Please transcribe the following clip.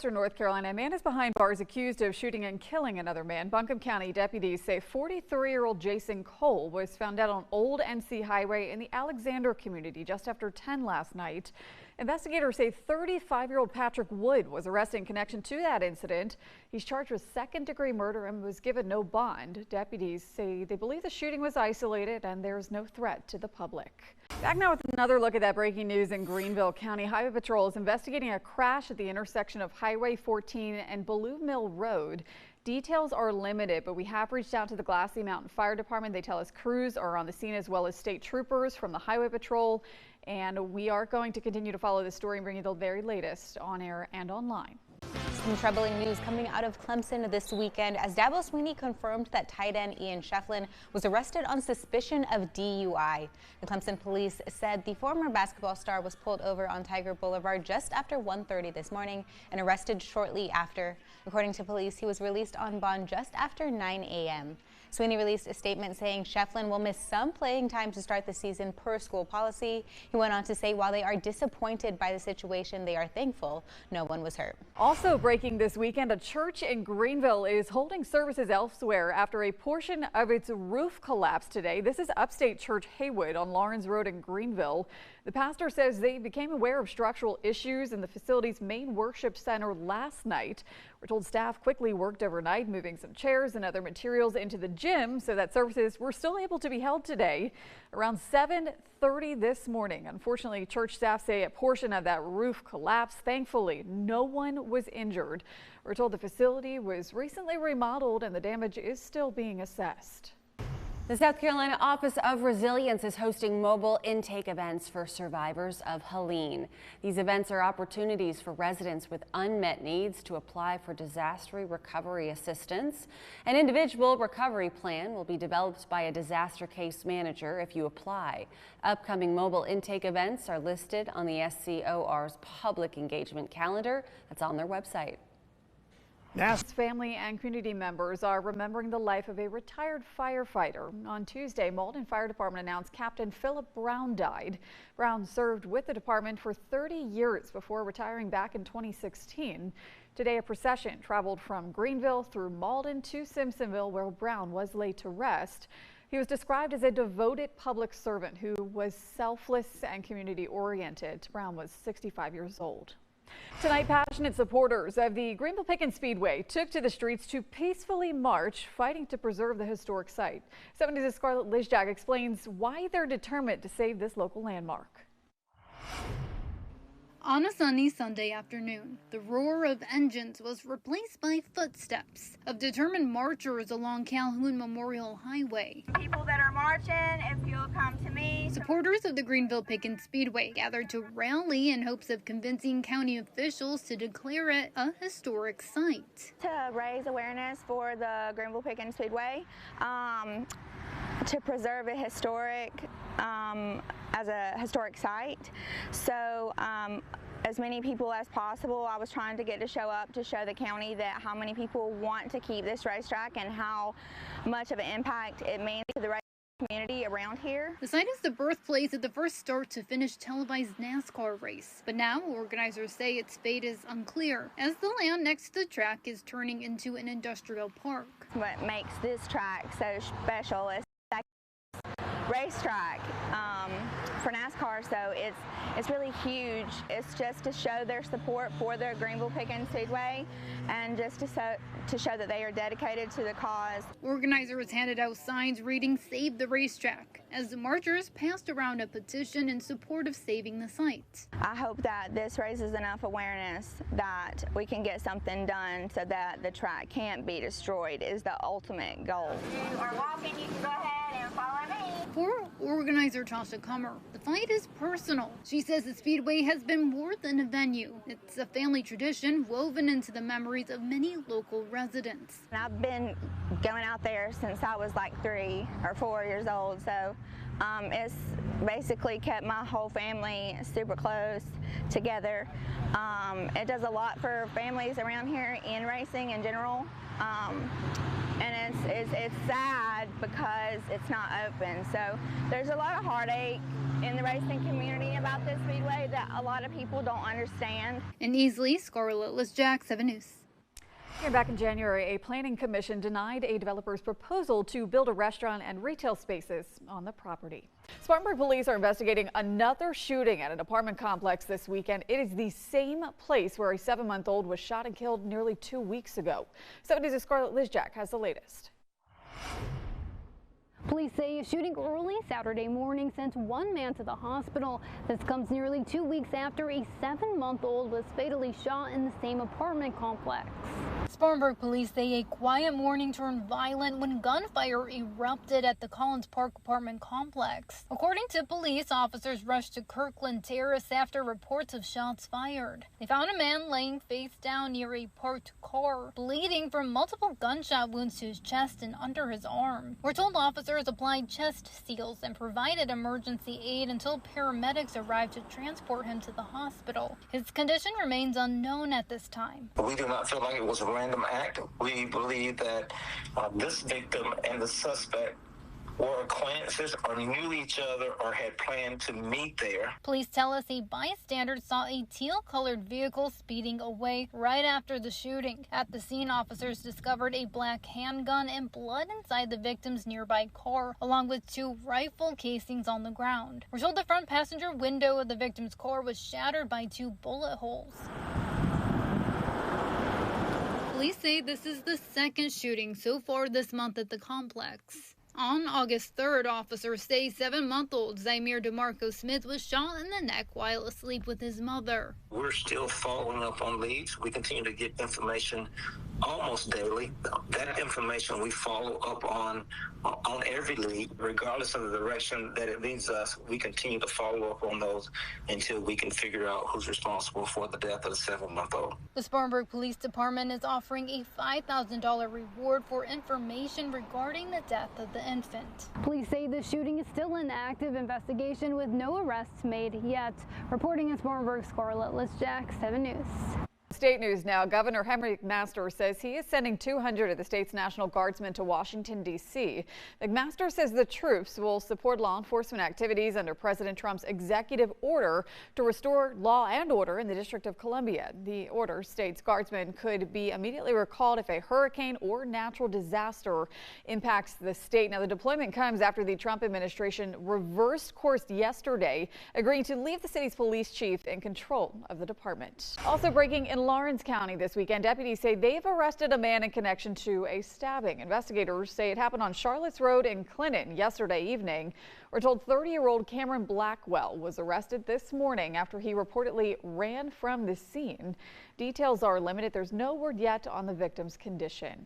Western North Carolina. A man is behind bars accused of shooting and killing another man. Buncombe County deputies say 43-year-old Jason Cole was found out on Old NC Highway in the Alexander community just after 10 last night. Investigators say 35-year-old Patrick Wood was arrested in connection to that incident. He's charged with second-degree murder and was given no bond. Deputies say they believe the shooting was isolated and there's no threat to the public. Back now with another look at that breaking news in Greenville. County Highway Patrol is investigating a crash at the intersection of Highway 14 and Blue Mill Road. Details are limited, but we have reached out to the Glassy Mountain Fire Department. They tell us crews are on the scene as well as state troopers from the Highway Patrol. And we are going to continue to follow this story and bring you the very latest on air and online. Some troubling news coming out of Clemson this weekend as Dabo Sweeney confirmed that tight end Ian Shefflin was arrested on suspicion of DUI. The Clemson police said the former basketball star was pulled over on Tiger Boulevard just after 1:30 this morning and arrested shortly after. According to police, he was released on bond just after 9 a.m. Sweeney released a statement saying Shefflin will miss some playing time to start the season per school policy. He went on to say while they are disappointed by the situation, they are thankful no one was hurt. Also breaking this weekend, a church in Greenville is holding services elsewhere after a portion of its roof collapsed today. This is Upstate Church Haywood on Lawrence Road in Greenville. The pastor says they became aware of structural issues in the facility's main worship center last night. We're told staff quickly worked overnight, moving some chairs and other materials into the gym so that services were still able to be held today around 7:30 this morning. Unfortunately, church staff say a portion of that roof collapsed. Thankfully, no one was injured. We're told the facility was recently remodeled and the damage is still being assessed. The South Carolina Office of Resilience is hosting mobile intake events for survivors of Helene. These events are opportunities for residents with unmet needs to apply for disaster recovery assistance. An individual recovery plan will be developed by a disaster case manager if you apply. Upcoming mobile intake events are listed on the SCOR's public engagement calendar that's on their website. Family and community members are remembering the life of a retired firefighter. On Tuesday, Malden Fire Department announced Captain Philip Brown died. Brown served with the department for 30 years before retiring back in 2016. Today, a procession traveled from Greenville through Malden to Simpsonville, where Brown was laid to rest. He was described as a devoted public servant who was selfless and community-oriented. Brown was 65 years old. Tonight, passionate supporters of the Greenville Speedway took to the streets to peacefully march, fighting to preserve the historic site. 7 News' Scarlett Lizjak explains why they're determined to save this local landmark. On a sunny Sunday afternoon, the roar of engines was replaced by footsteps of determined marchers along Calhoun Memorial Highway. People that are marching, if you'll come to me. Supporters of the Greenville Speedway gathered to rally in hopes of convincing county officials to declare it a historic site. To raise awareness for the Greenville Speedway, to preserve it as a historic site. So as many people as possible, I was trying to get to show up to show the county that how many people want to keep this racetrack and how much of an impact it means to the race community around here. The site is the birthplace of the first start to finish televised NASCAR race, but now organizers say its fate is unclear as the land next to the track is turning into an industrial park. What makes this track so special is racetrack for NASCAR, so it's really huge. It's just to show their support for the Greenville Speedway and just to show that they are dedicated to the cause. Organizers handed out signs reading "Save the Racetrack" as the marchers passed around a petition in support of saving the site. I hope that this raises enough awareness that we can get something done so that the track can't be destroyed is the ultimate goal. If you are walking, you can go ahead and follow me. For organizer Tasha Kummer, the fight is personal. She says the Speedway has been more than a venue. It's a family tradition woven into the memories of many local residents. And I've been going out there since I was like 3 or 4 years old, so basically kept my whole family super close together. It does a lot for families around here in racing in general. And it's sad because it's not open. So there's a lot of heartache in the racing community about this speedway that a lot of people don't understand. In Easley, Scarlett Lisjack, 7 News. Here back in January, a planning commission denied a developer's proposal to build a restaurant and retail spaces on the property. Spartanburg police are investigating another shooting at an apartment complex this weekend. It is the same place where a 7-month-old was shot and killed nearly 2 weeks ago. 7 News' Scarlett Lisjack has the latest. Police say a shooting early Saturday morning sent one man to the hospital. This comes nearly 2 weeks after a 7-month-old was fatally shot in the same apartment complex. Spartanburg police say a quiet morning turned violent when gunfire erupted at the Collins Park apartment complex. According to police, officers rushed to Kirkland Terrace after reports of shots fired. They found a man laying face down near a parked car, bleeding from multiple gunshot wounds to his chest and under his arm. We're told officers applied chest seals and provided emergency aid until paramedics arrived to transport him to the hospital. His condition remains unknown at this time. We do not feel like it was a random act. We believe that this victim and the suspect were acquaintances or knew each other or had planned to meet there. Police tell us a bystander saw a teal-colored vehicle speeding away right after the shooting. At the scene, officers discovered a black handgun and blood inside the victim's nearby car, along with 2 rifle casings on the ground. We're told the front passenger window of the victim's car was shattered by 2 bullet holes. Police say this is the second shooting so far this month at the complex. On August 3rd, officers say 7-month-old Zymir DeMarco Smith was shot in the neck while asleep with his mother. We're still following up on leads. We continue to get information almost daily. That information we follow up on every lead, regardless of the direction that it leads us. We continue to follow up on those until we can figure out who's responsible for the death of the 7-month-old. The Spartanburg Police Department is offering a $5,000 reward for information regarding the death of the infant. Police say the shooting is still an active investigation with no arrests made yet. Reporting in Spartanburg, Scarlett Lisjack, 7 News. State news now. Governor Henry McMaster says he is sending 200 of the state's National Guardsmen to Washington, D.C. McMaster says the troops will support law enforcement activities under President Trump's executive order to restore law and order in the District of Columbia. The order states Guardsmen could be immediately recalled if a hurricane or natural disaster impacts the state. Now, the deployment comes after the Trump administration reversed course yesterday, agreeing to leave the city's police chief in control of the department. Also breaking in Lawrence County this weekend, deputies say they've arrested a man in connection to a stabbing. Investigators say it happened on Charlotte's Road in Clinton yesterday evening. We're told 30-year-old Cameron Blackwell was arrested this morning after he reportedly ran from the scene. Details are limited. There's no word yet on the victim's condition.